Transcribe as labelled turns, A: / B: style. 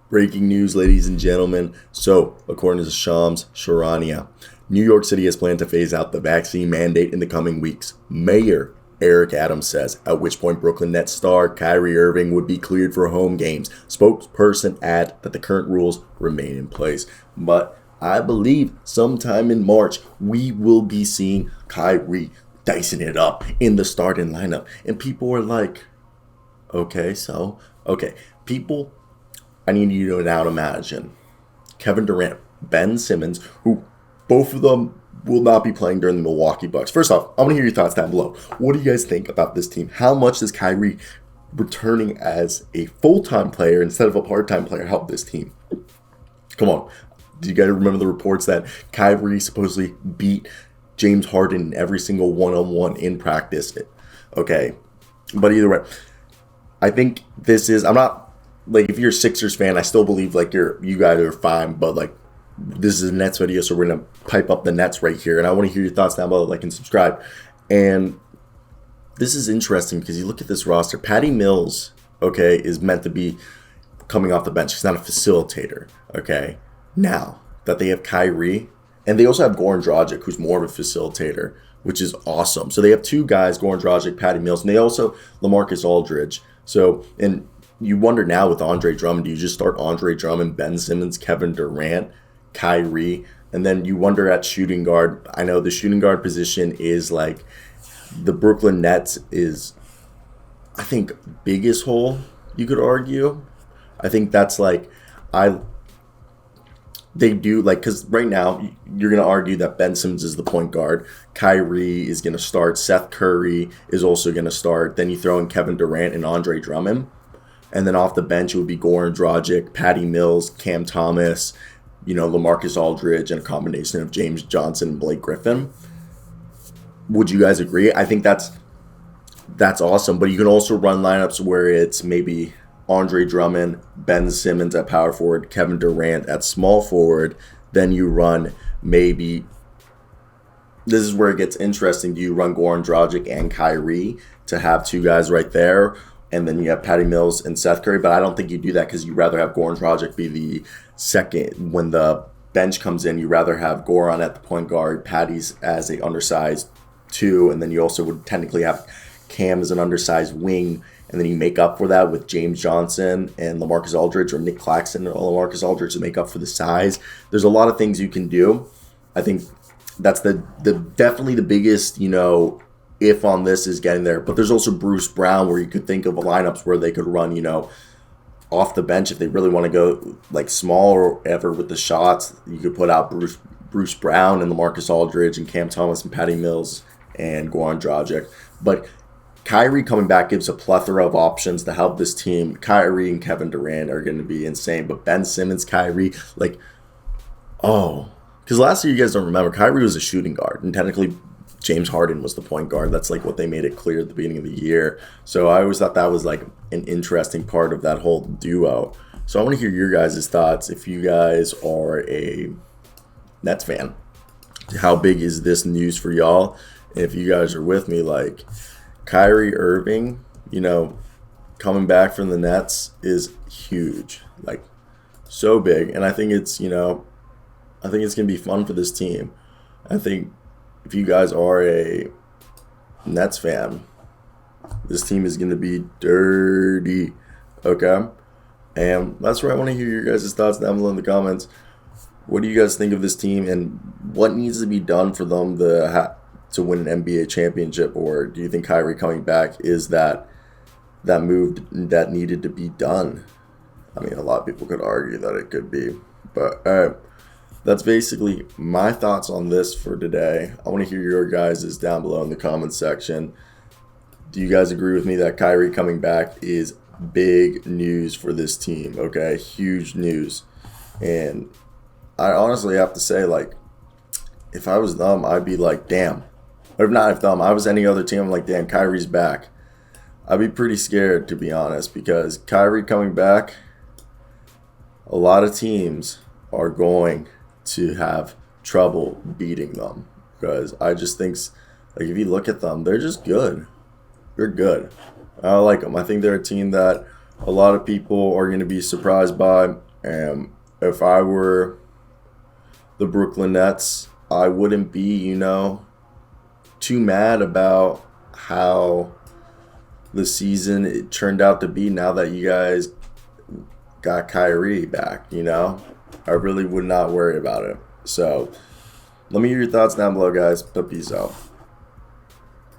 A: Breaking news, ladies and gentlemen. So, according to Shams Charania, New York City has planned to phase out the vaccine mandate in the coming weeks. Mayor Eric Adams says, at which point Brooklyn Nets star Kyrie Irving would be cleared for home games. Spokesperson add that the current rules remain in place. But I believe sometime in March, we will be seeing Kyrie dicing it up in the starting lineup. And people are like, okay, people, I need you to now imagine Kevin Durant, Ben Simmons, who both of them will not be playing during the Milwaukee Bucks. First off, I want to hear your thoughts down below. What do you guys think about this team? How much does Kyrie returning as a full-time player instead of a part-time player help this team? Come on. Do you guys remember the reports that Kyrie supposedly beat James Harden in every single one-on-one in practice? Okay. But either way, I think this is, I'm not, like, if you're a Sixers fan, I still believe, like, you guys are fine, but, like, this is a Nets video, so we're going to pipe up the Nets right here, and I want to hear your thoughts down below, like and subscribe. And this is interesting because you look at this roster. Patty Mills, okay, is meant to be coming off the bench. He's not a facilitator, okay? Now that they have Kyrie, and they also have Goran Dragic, who's more of a facilitator, which is awesome. So they have two guys, Goran Dragic, Patty Mills, and they also LaMarcus Aldridge. So, and you wonder now with Andre Drummond, do you just start Andre Drummond, Ben Simmons, Kevin Durant, Kyrie, and then you wonder at shooting guard. I know the shooting guard position is like the Brooklyn Nets is, I think, biggest hole, you could argue. I think that's like, they do, like, because right now you're going to argue that Ben Simmons is the point guard. Kyrie is going to start. Seth Curry is also going to start. Then you throw in Kevin Durant and Andre Drummond. And then off the bench, it would be Goran Dragic, Patty Mills, Cam Thomas, LaMarcus Aldridge, and a combination of James Johnson and Blake Griffin. Would you guys agree? I think that's awesome. But you can also run lineups where it's maybe Andre Drummond, Ben Simmons at power forward, Kevin Durant at small forward. Then you run maybe, this is where it gets interesting. Do you run Goran Dragic and Kyrie to have two guys right there? And then you have Patty Mills and Seth Curry. But I don't think you do that because you'd rather have Goran Dragic be the second. When the bench comes in, you rather have Goran at the point guard, Patty's as a undersized two. And then you also would technically have Cam as an undersized wing. And then you make up for that with James Johnson and LaMarcus Aldridge, or Nick Claxton and LaMarcus Aldridge to make up for the size. There's a lot of things you can do. I think that's the definitely the biggest, if on this is getting there. But there's also Bruce Brown, where you could think of lineups where they could run, off the bench if they really want to go like small or ever with the shots. You could put out Bruce Brown and LaMarcus Aldridge and Cam Thomas and Patty Mills and Goran Dragic. But Kyrie coming back gives a plethora of options to help this team. Kyrie and Kevin Durant are going to be insane. But Ben Simmons, Kyrie, because last year, you guys don't remember, Kyrie was a shooting guard. And technically, James Harden was the point guard. That's like what they made it clear at the beginning of the year. So I always thought that was like an interesting part of that whole duo. So I want to hear your guys' thoughts. If you guys are a Nets fan, how big is this news for y'all? And if you guys are with me, like, Kyrie Irving, coming back from the Nets is huge, like, so big. And I think it's, I think it's going to be fun for this team. I think if you guys are a Nets fan, this team is going to be dirty, okay? And that's where I want to hear your guys' thoughts down below in the comments. What do you guys think of this team, and what needs to be done for them to win an NBA championship? Or do you think Kyrie coming back is that move that needed to be done? I mean, a lot of people could argue that it could be. But that's basically my thoughts on this for today. I want to hear your guys' down below in the comments section. Do you guys agree with me that Kyrie coming back is big news for this team? Okay, huge news. And I honestly have to say, like, if I was them, I'd be like, damn. Or if not, if I was any other team, I'm like, damn, Kyrie's back. I'd be pretty scared, to be honest, because Kyrie coming back, a lot of teams are going to have trouble beating them. Because I just think, like, if you look at them, they're just good. They're good. I like them. I think they're a team that a lot of people are going to be surprised by. And if I were the Brooklyn Nets, I wouldn't be, too mad about how the season it turned out to be now that you guys got Kyrie back. I really would not worry about it. So let me hear your thoughts down below, guys. But peace out.